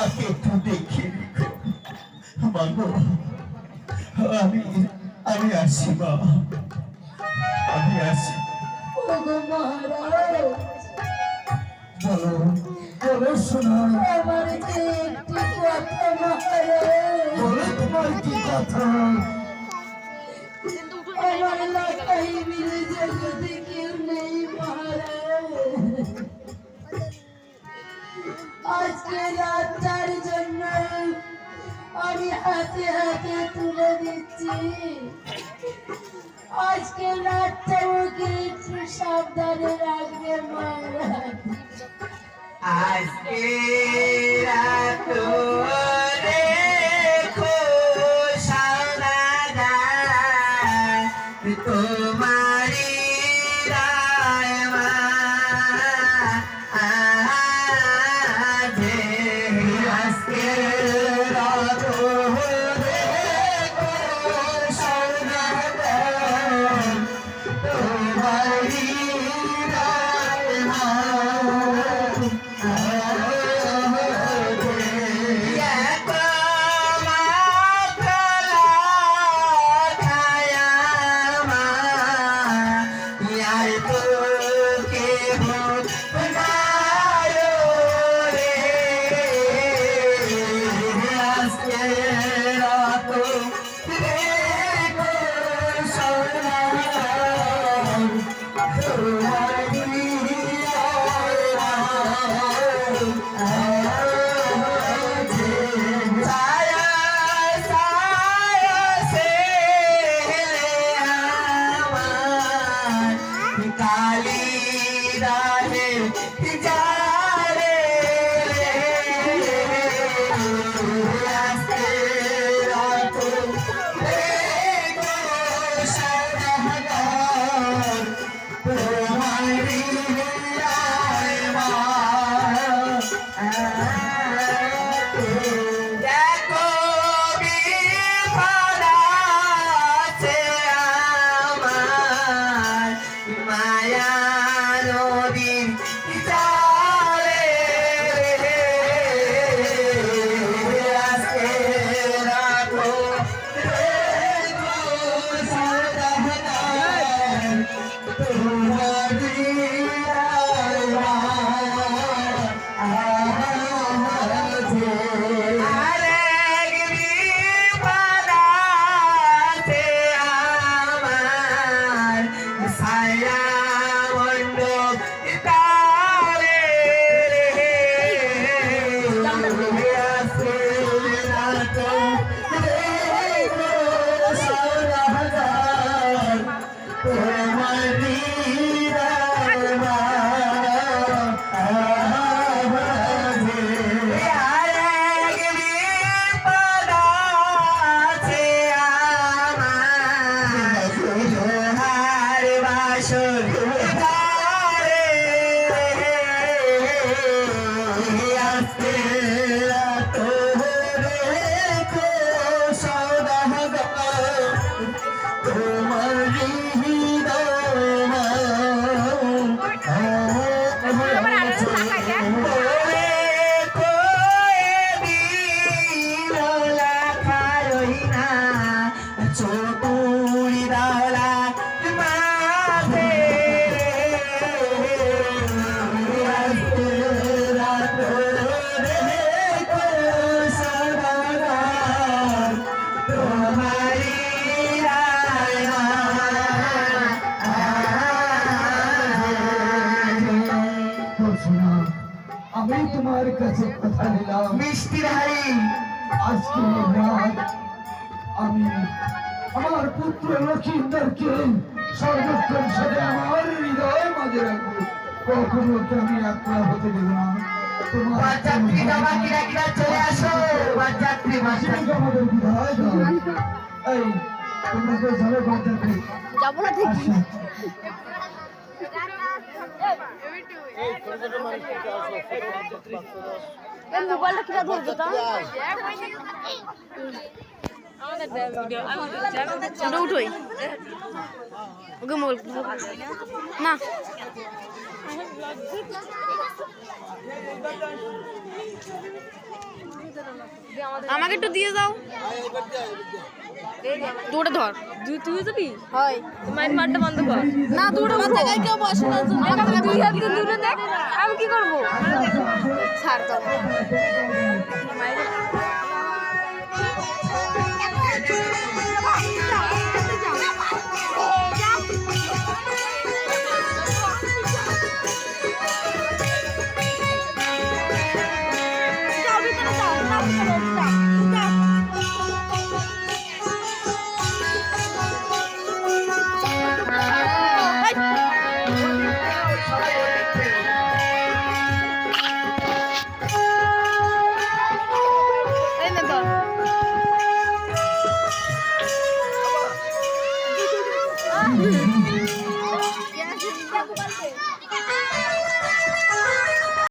মাকে একটু দেখে রেখো। মা গো, আমি আমি আসি মা, আমি আসি। ওগো মহারাজ, বলো বলো শোনা, আমার যে একটি কথা মহারাজ, বলো তোমার কি কথা? আমার লাটাই মিলে জগতে কেউ নেই মহারাজ। আজকে রাতটার জন্য আমি হাতে হাতে তুলে দিচ্ছি। আজকে রাতটা ওকে একটু সাবধানে রাখবে মহারাজ। আজকে রাত রেখো সারাদা, তোমারি রায় মা আজে। আজকে রাত রেখো সারাদা, তোমারি রায় মা। আমি তোমার কাছে কথা দিলাম মিষ্টি ভাই, আজকে রাত আমি আমার পুত্র লক্ষিন্দরকে সর্বক্ষণ সাথে আমার হৃদয় মাঝে রাখবো। কখনো ওকে আমি একলা হতে দেব না। তোমার বাচ্চাত্রী জামা কিনা কিনা চলে আসো, বাচ্চাত্রী তুমি আমাদের বিদায় দাও। এই তোমরা তো যাবে বাচ্চাত্রী, যাবো না ঠিক আচ্ছা। মোবাইলটা কিনা ধরবো তা ওটা উঠোই ওকে মোবাইল না আমাকে একটু দিয়ে দাও দুটো ধর তুই যাবি হয় মাইন মারটা বন্ধ কর না দুটো আমার জায়গায় কেউ বসে না তুই হাত দিয়ে দূরে দেখ আমি কি করবো ছাড় তো এই নে ধর